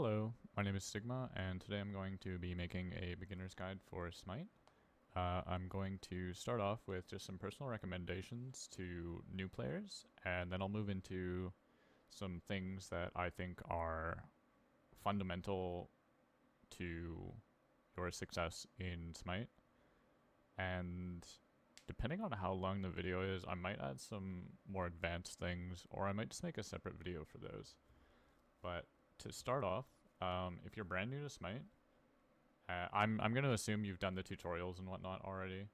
Hello, my name is Sigma, and today I'm going to be making a beginner's guide for Smite. I'm going to start off with just some personal recommendations to new players, and then I'll move into some things that I think are fundamental to your success in Smite. And depending on how long the video is, I might add some more advanced things, or I might just make a separate video for those. But to start off, if you're brand new to Smite, I'm going to assume you've done the tutorials and whatnot already,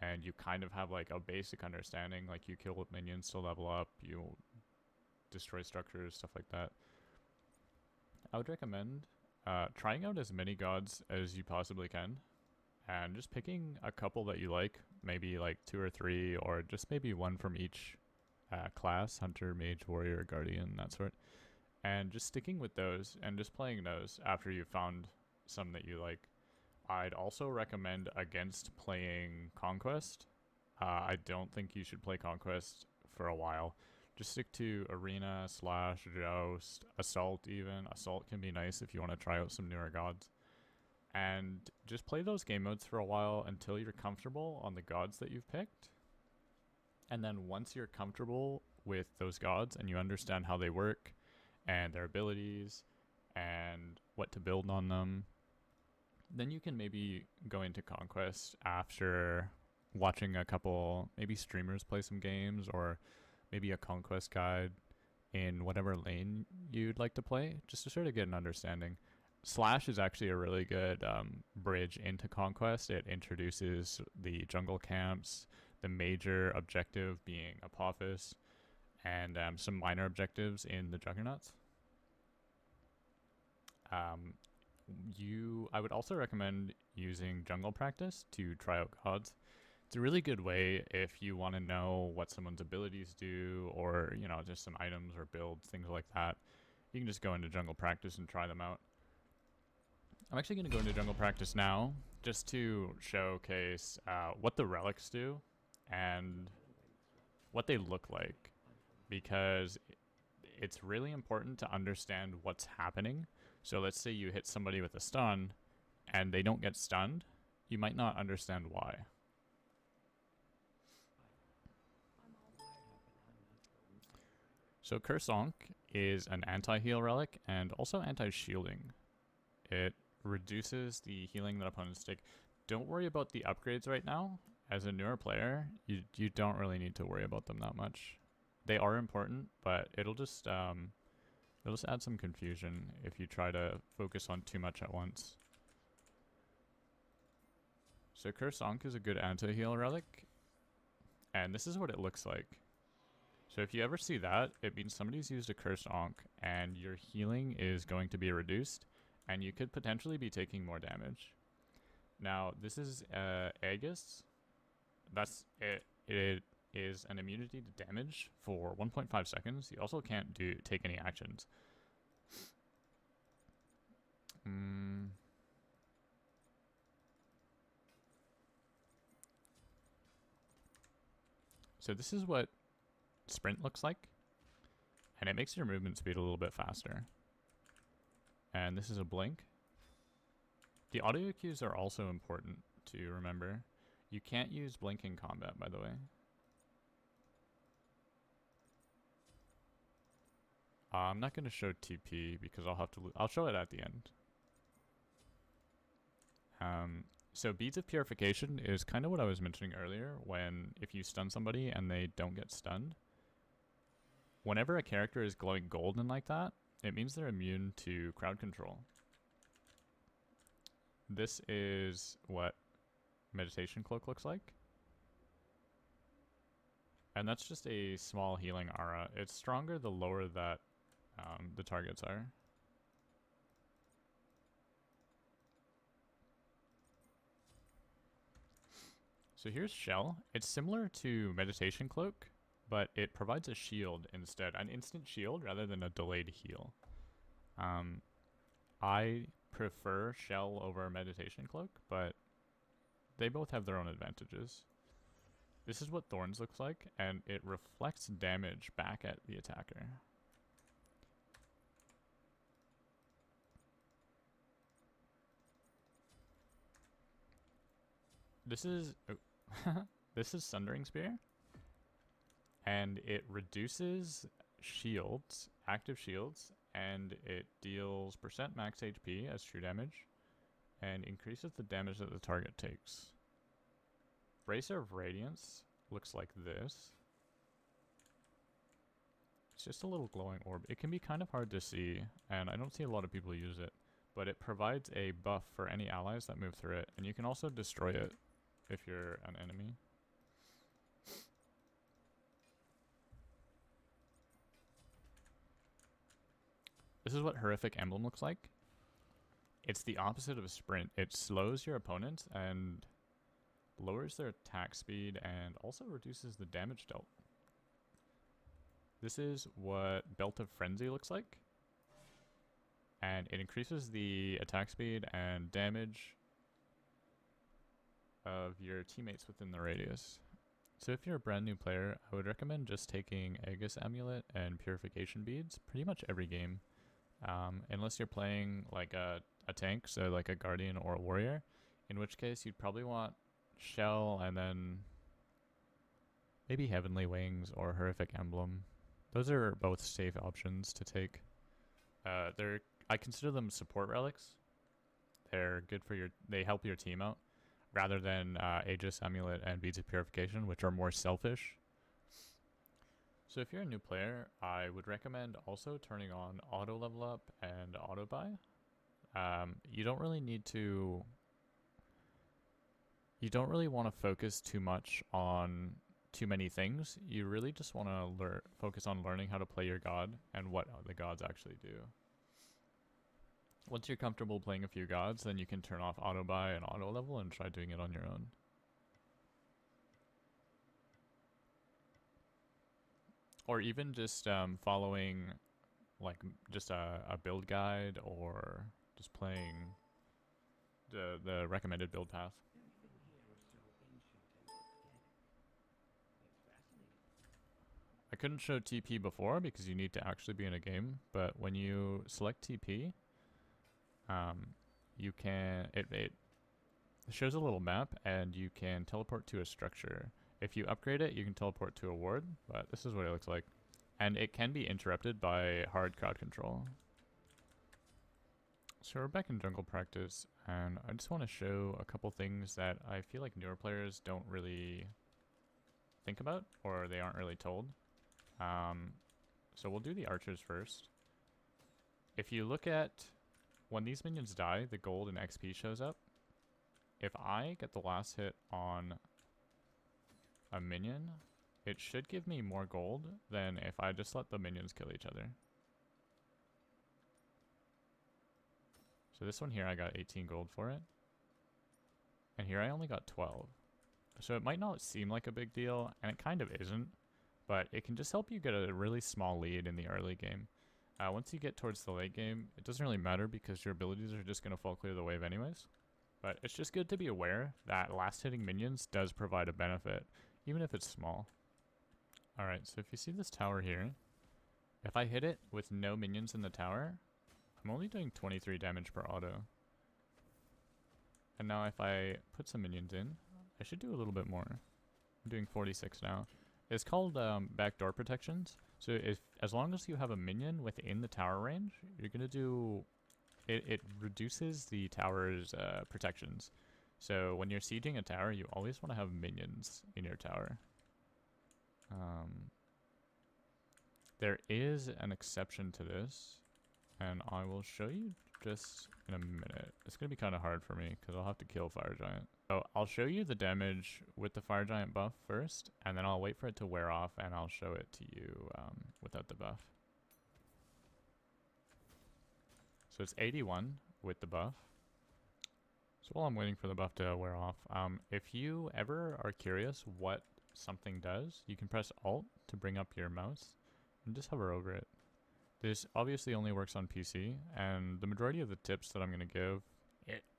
and you kind of have like a basic understanding, like you kill with minions to level up, you destroy structures, stuff like that. I would recommend trying out as many gods as you possibly can, and just picking a couple that you like, maybe like 2 or 3, or just maybe one from each class, hunter, mage, warrior, guardian, that sort. And just sticking with those and just playing those after you've found some that you like. I'd also recommend against playing Conquest. I don't think you should play Conquest for a while. Just stick to Arena / Joust, Assault even. Assault can be nice if you want to try out some newer gods. And just play those game modes for a while until you're comfortable on the gods that you've picked. And then once you're comfortable with those gods and you understand how they work, and their abilities, and what to build on them, then you can maybe go into Conquest after watching a couple, maybe streamers play some games, or maybe a Conquest guide in whatever lane you'd like to play, just to sort of get an understanding. Slash is actually a really good bridge into Conquest. It introduces the jungle camps, the major objective being Apophis, and some minor objectives in the Juggernauts. I would also recommend using Jungle Practice to try out gods. It's a really good way if you want to know what someone's abilities do, or just some items or builds, things like that. You can just go into Jungle Practice and try them out. I'm actually going to go into Jungle Practice now, just to showcase what the Relics do and what they look like, because it's really important to understand what's happening. So let's say you hit somebody with a stun and they don't get stunned, you might not understand why. So Curse Onk is an anti-heal relic and also anti-shielding. It reduces the healing that opponents take. Don't worry about the upgrades right now. As a newer player, you don't really need to worry about them that much. They are important, but it'll just add some confusion if you try to focus on too much at once. So Curse Onk is a good anti-heal relic, and this is what it looks like. So if you ever see that, it means somebody's used a Curse Onk, and your healing is going to be reduced, and you could potentially be taking more damage. Now, this is Aegis. That's it. It is an immunity to damage for 1.5 seconds. You also can't take any actions. So this is what sprint looks like, and it makes your movement speed a little bit faster. And this is a blink. The audio cues are also important to remember. You can't use blink in combat, by the way. I'm not going to show TP because I'll show it at the end. So Beads of Purification is kind of what I was mentioning earlier, if you stun somebody and they don't get stunned. Whenever a character is glowing golden like that, it means they're immune to crowd control. This is what Meditation Cloak looks like. And that's just a small healing aura. It's stronger the lower that the targets are. So here's Shell. It's similar to Meditation Cloak, but it provides a shield instead, an instant shield rather than a delayed heal. I prefer Shell over Meditation Cloak, but they both have their own advantages. This is what Thorns looks like, and it reflects damage back at the attacker. This is this is Sundering Spear, and it reduces shields, active shields, and it deals percent max HP as true damage, and increases the damage that the target takes. Bracer of Radiance looks like this. It's just a little glowing orb. It can be kind of hard to see, and I don't see a lot of people use it, but it provides a buff for any allies that move through it, and you can also destroy it if you're an enemy. This is what Horrific Emblem looks like. It's the opposite of a sprint. It slows your opponents and lowers their attack speed and also reduces the damage dealt. This is what Belt of Frenzy looks like. And it increases the attack speed and damage of your teammates within the radius. So if you're a brand new player, I would recommend just taking Aegis Amulet and Purification Beads pretty much every game. Unless you're playing like a tank, so like a Guardian or a Warrior, in which case you'd probably want Shell and then maybe Heavenly Wings or Horrific Emblem. Those are both safe options to take. I consider them support relics. They're good for they help your team out, rather than Aegis Amulet and Beads of Purification, which are more selfish. So if you're a new player, I would recommend also turning on auto level up and auto buy. You don't really want to focus too much on too many things. You really just want to focus on learning how to play your god and what the gods actually do. Once you're comfortable playing a few gods, then you can turn off auto buy and auto level and try doing it on your own. Or even just following like just a build guide, or just playing the recommended build path. I couldn't show TP before because you need to actually be in a game, but when you select TP, you can it shows a little map and you can teleport to a structure. If you upgrade it, you can teleport to a ward, but this is what it looks like. And it can be interrupted by hard crowd control. So we're back in jungle practice, and I just want to show a couple things that I feel like newer players don't really think about, or they aren't really told. So we'll do the archers first. If you look at when these minions die, the gold and XP shows up. If I get the last hit on a minion, it should give me more gold than if I just let the minions kill each other. So this one here, I got 18 gold for it. And here I only got 12. So it might not seem like a big deal, and it kind of isn't, but it can just help you get a really small lead in the early game. Once you get towards the late game, it doesn't really matter because your abilities are just going to fall clear the wave anyways. But it's just good to be aware that last hitting minions does provide a benefit, even if it's small. Alright, so if you see this tower here, if I hit it with no minions in the tower, I'm only doing 23 damage per auto. And now if I put some minions in, I should do a little bit more. I'm doing 46 now. It's called backdoor protections. So as long as you have a minion within the tower range, you're going to do... It reduces the tower's protections. So when you're sieging a tower, you always want to have minions in your tower. There is an exception to this, and I will show you just in a minute. It's going to be kind of hard for me because I'll have to kill Fire Giant. So I'll show you the damage with the Fire Giant buff first, and then I'll wait for it to wear off, and I'll show it to you without the buff. So it's 81 with the buff. So while I'm waiting for the buff to wear off, if you ever are curious what something does, you can press Alt to bring up your mouse and just hover over it. This obviously only works on PC, and the majority of the tips that I'm going to give,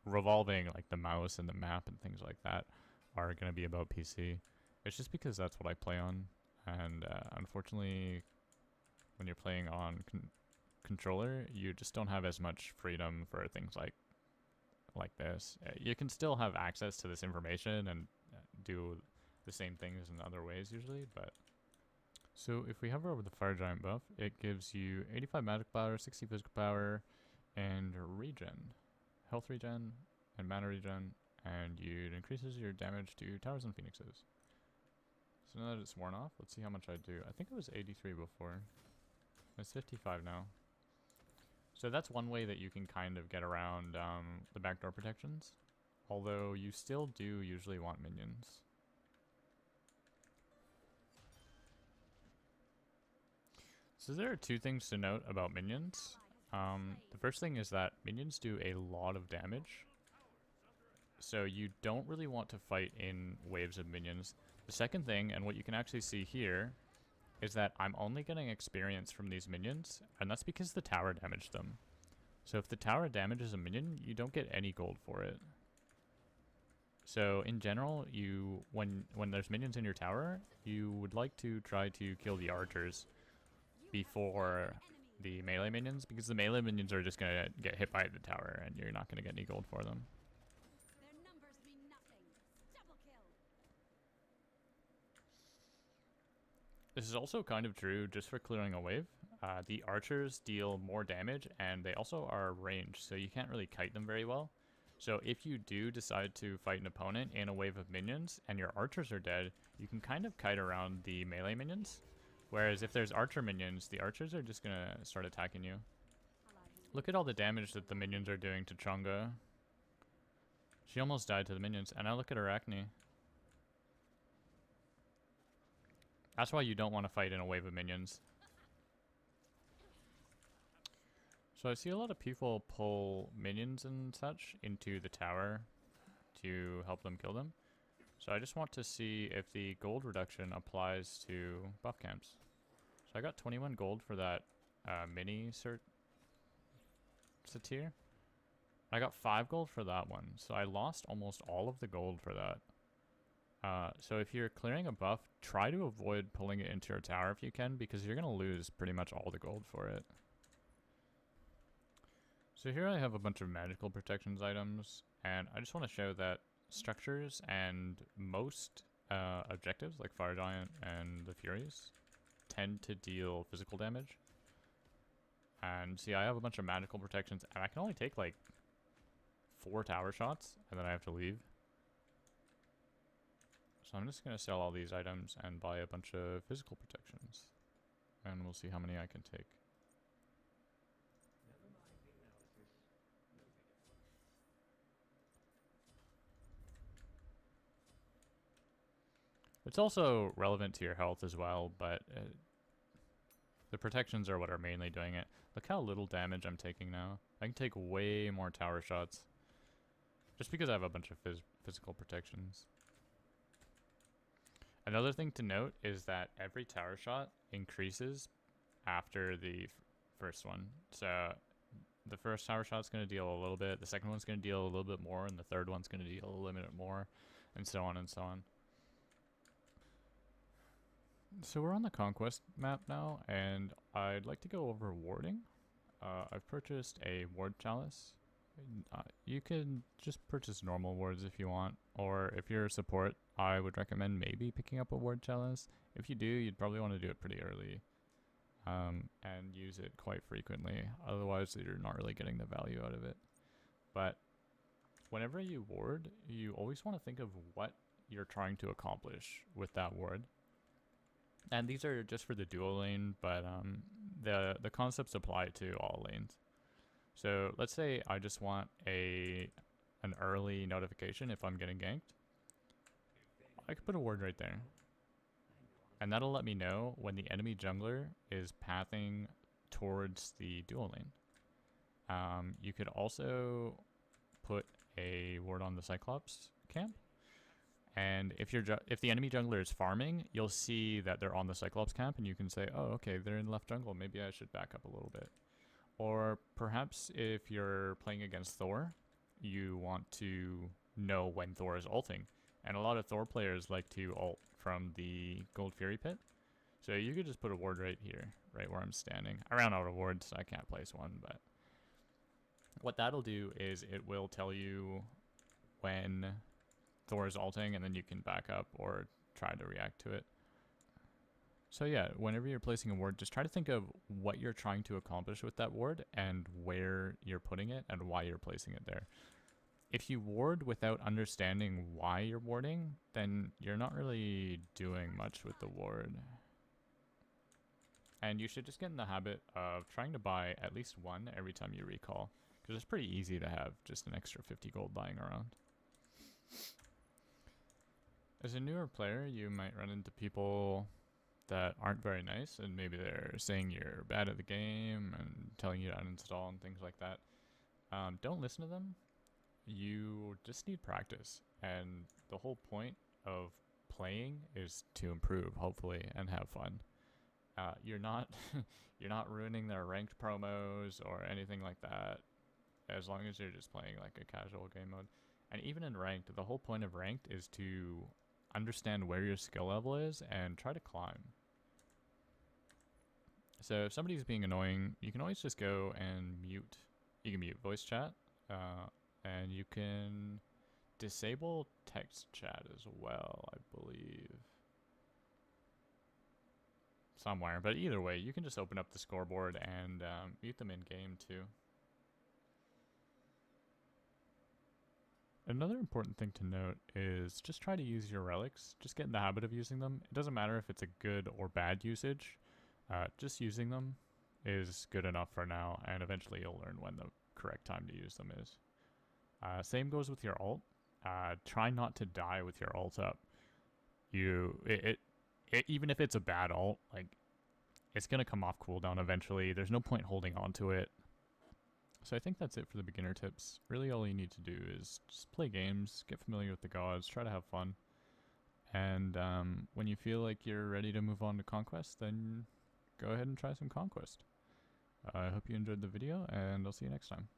revolving like the mouse and the map and things like that, are going to be about PC. It's just because that's what I play on, and unfortunately, when you're playing on controller, you just don't have as much freedom for things like like this. You can still have access to this information and do the same things in other ways usually, but... So if we hover over the Fire Giant buff, it gives you 85 magic power, 60 physical power, and regen. Health regen, and mana regen, and it increases your damage to towers and phoenixes. So now that it's worn off, let's see how much I do. I think it was 83 before. It's 55 now. So that's one way that you can kind of get around the backdoor protections. Although you still do usually want minions. So there are two things to note about minions. The first thing is that minions do a lot of damage. So you don't really want to fight in waves of minions. The second thing, and what you can actually see here, is that I'm only getting experience from these minions, and that's because the tower damaged them. So if the tower damages a minion, you don't get any gold for it. So in general, when there's minions in your tower, you would like to try to kill the archers before the melee minions, because the melee minions are just gonna get hit by the tower and you're not gonna get any gold for them. This is also kind of true just for clearing a wave. The archers deal more damage and they also are ranged, so you can't really kite them very well. So if you do decide to fight an opponent in a wave of minions and your archers are dead, you can kind of kite around the melee minions. Whereas if there's archer minions, the archers are just gonna start attacking you. Look at all the damage that the minions are doing to Chunga. She almost died to the minions, and now look at Arachne. That's why you don't want to fight in a wave of minions. So I see a lot of people pull minions and such into the tower to help them kill them. So I just want to see if the gold reduction applies to buff camps. So I got 21 gold for that mini satyr. I got 5 gold for that one. So I lost almost all of the gold for that. So if you're clearing a buff, try to avoid pulling it into your tower if you can, because you're going to lose pretty much all the gold for it. So here I have a bunch of magical protections items, and I just want to show that structures and most objectives like Fire Giant and the Furies tend to deal physical damage. And see, I have a bunch of magical protections and I can only take like 4 tower shots and then I have to leave. So I'm just going to sell all these items and buy a bunch of physical protections. And we'll see how many I can take. It's also relevant to your health as well, but the protections are what are mainly doing it. Look how little damage I'm taking now. I can take way more tower shots. Just because I have a bunch of physical protections. Another thing to note is that every tower shot increases after the first one. So the first tower shot's going to deal a little bit, the second one's going to deal a little bit more, and the third one's going to deal a little bit more, and so on and so on. So we're on the Conquest map now, and I'd like to go over warding. I've purchased a ward chalice. You can just purchase normal wards if you want, or if you're a support, I would recommend maybe picking up a ward chalice. If you do, you'd probably want to do it pretty early, and use it quite frequently. Otherwise, you're not really getting the value out of it. But whenever you ward, you always want to think of what you're trying to accomplish with that ward. And these are just for the dual lane, but the concepts apply to all lanes. So let's say I just want an early notification if I'm getting ganked. I could put a ward right there. And that'll let me know when the enemy jungler is pathing towards the dual lane. You could also put a ward on the Cyclops camp. And if the enemy jungler is farming, you'll see that they're on the Cyclops camp, and you can say, oh, okay, they're in left jungle. Maybe I should back up a little bit. Or perhaps if you're playing against Thor, you want to know when Thor is ulting. And a lot of Thor players like to ult from the Gold Fury pit. So you could just put a ward right here, right where I'm standing. I ran out of wards, so I can't place one, but What that'll do is it will tell you when Thor is ulting, and then you can back up or try to react to it. So yeah, whenever you're placing a ward, just try to think of what you're trying to accomplish with that ward and where you're putting it and why you're placing it there. If you ward without understanding why you're warding, then you're not really doing much with the ward. And you should just get in the habit of trying to buy at least one every time you recall, because it's pretty easy to have just an extra 50 gold lying around. As a newer player, you might run into people that aren't very nice, and maybe they're saying you're bad at the game and telling you to uninstall and things like that. Don't listen to them. You just need practice, and the whole point of playing is to improve, hopefully, and have fun. You're not you're not ruining their ranked promos or anything like that, as long as you're just playing like a casual game mode. And even in ranked, the whole point of ranked is to understand where your skill level is and try to climb. So if somebody's being annoying, you can always just go and mute. You can mute voice chat, and you can disable text chat as well, I believe. Somewhere, but either way, you can just open up the scoreboard and mute them in game too. Another important thing to note is just try to use your relics. Just get in the habit of using them. It doesn't matter if it's a good or bad usage. Just using them is good enough for now, and eventually you'll learn when the correct time to use them is. Same goes with your ult. Try not to die with your ult up. Even if it's a bad ult, like, it's gonna come off cooldown eventually. There's no point holding on to it. So I think that's it for the beginner tips. Really all you need to do is just play games, get familiar with the gods, try to have fun. And when you feel like you're ready to move on to Conquest, then go ahead and try some Conquest. I hope you enjoyed the video, and I'll see you next time.